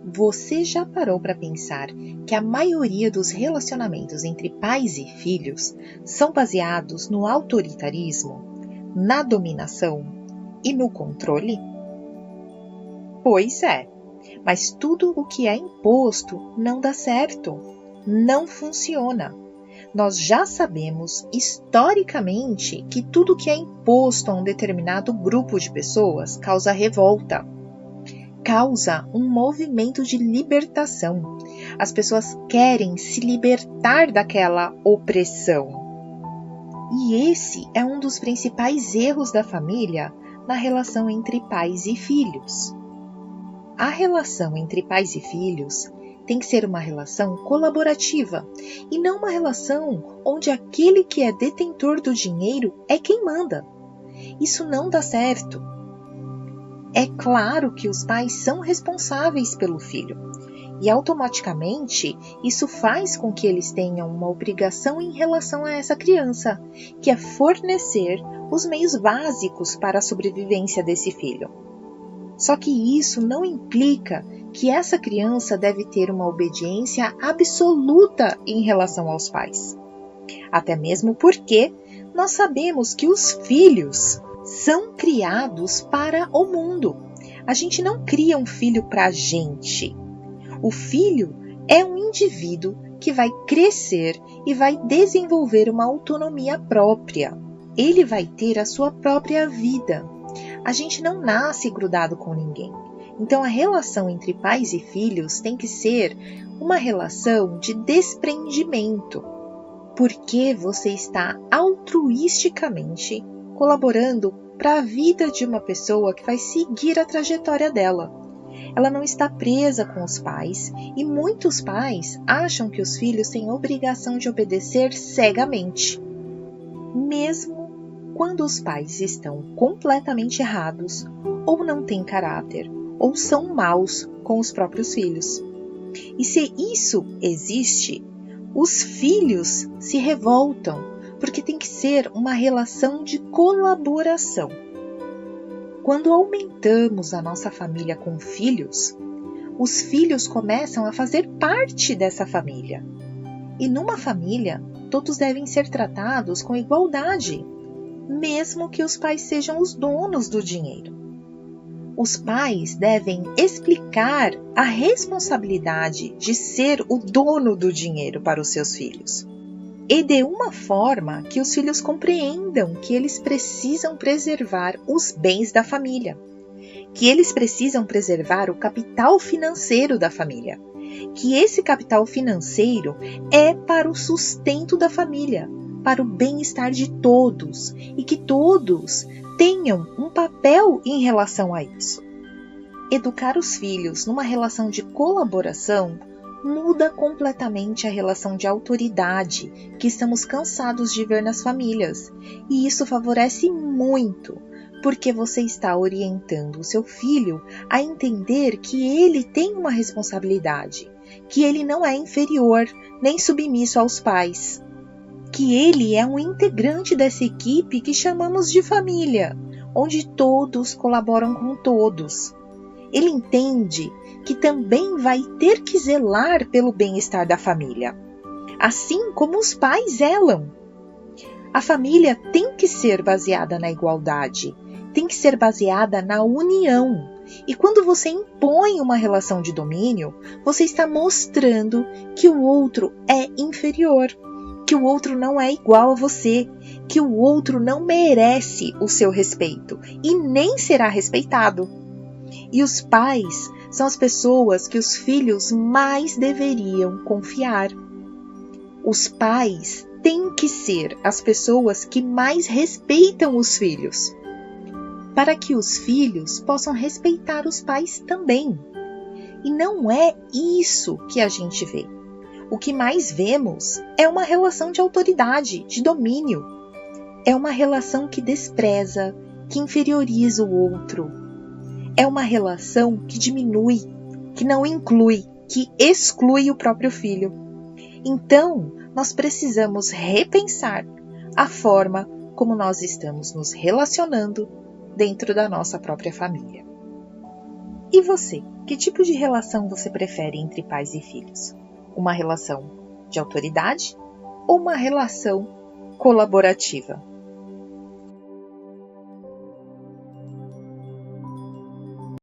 Você já parou para pensar que a maioria dos relacionamentos entre pais e filhos são baseados no autoritarismo, na dominação e no controle? Pois é, mas tudo o que é imposto não dá certo, não funciona. Nós já sabemos historicamente que tudo que é imposto a um determinado grupo de pessoas causa revolta. Causa um movimento de libertação. As pessoas querem se libertar daquela opressão. E esse é um dos principais erros da família na relação entre pais e filhos. A relação entre pais e filhos tem que ser uma relação colaborativa e não uma relação onde aquele que é detentor do dinheiro é quem manda. Isso não dá certo. É claro que os pais são responsáveis pelo filho e automaticamente isso faz com que eles tenham uma obrigação em relação a essa criança, que é fornecer os meios básicos para a sobrevivência desse filho. Só que isso não implica que essa criança deve ter uma obediência absoluta em relação aos pais. Até mesmo porque nós sabemos que os filhos são criados para o mundo. A gente não cria um filho para a gente. O filho é um indivíduo que vai crescer e vai desenvolver uma autonomia própria. Ele vai ter a sua própria vida. A gente não nasce grudado com ninguém. Então a relação entre pais e filhos tem que ser uma relação de desprendimento, porque você está altruisticamente colaborando para a vida de uma pessoa que vai seguir a trajetória dela. Ela não está presa com os pais e muitos pais acham que os filhos têm obrigação de obedecer cegamente, mesmo quando os pais estão completamente errados ou não têm caráter ou são maus com os próprios filhos. E se isso existe, os filhos se revoltam, porque tem que ser uma relação de colaboração. Quando aumentamos a nossa família com filhos, os filhos começam a fazer parte dessa família. E numa família, todos devem ser tratados com igualdade, mesmo que os pais sejam os donos do dinheiro. Os pais devem explicar a responsabilidade de ser o dono do dinheiro para os seus filhos. E de uma forma que os filhos compreendam que eles precisam preservar os bens da família, que eles precisam preservar o capital financeiro da família, que esse capital financeiro é para o sustento da família, para o bem-estar de todos e que todos tenham um papel em relação a isso. Educar os filhos numa relação de colaboração muda completamente a relação de autoridade que estamos cansados de ver nas famílias. E isso favorece muito, porque você está orientando o seu filho a entender que ele tem uma responsabilidade, que ele não é inferior nem submisso aos pais, que ele é um integrante dessa equipe que chamamos de família, onde todos colaboram com todos. Ele entende que também vai ter que zelar pelo bem-estar da família, assim como os pais zelam. A família tem que ser baseada na igualdade, tem que ser baseada na união. E quando você impõe uma relação de domínio, você está mostrando que o outro é inferior, que o outro não é igual a você, que o outro não merece o seu respeito e nem será respeitado. E os pais são as pessoas que os filhos mais deveriam confiar. Os pais têm que ser as pessoas que mais respeitam os filhos, para que os filhos possam respeitar os pais também. E não é isso que a gente vê. O que mais vemos é uma relação de autoridade, de domínio. É uma relação que despreza, que inferioriza o outro. É uma relação que diminui, que não inclui, que exclui o próprio filho. Então, nós precisamos repensar a forma como nós estamos nos relacionando dentro da nossa própria família. E você, que tipo de relação você prefere entre pais e filhos? Uma relação de autoridade ou uma relação colaborativa?